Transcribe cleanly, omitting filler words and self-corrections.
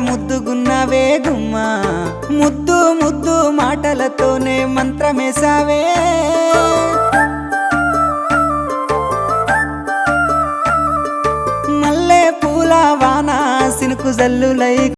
ముద్దుగున్నావే గుమ్మా ముద్దు ముద్దు మాటలతోనే మంత్రమేసావే మల్లె పూల వాన సినుకు జల్లులై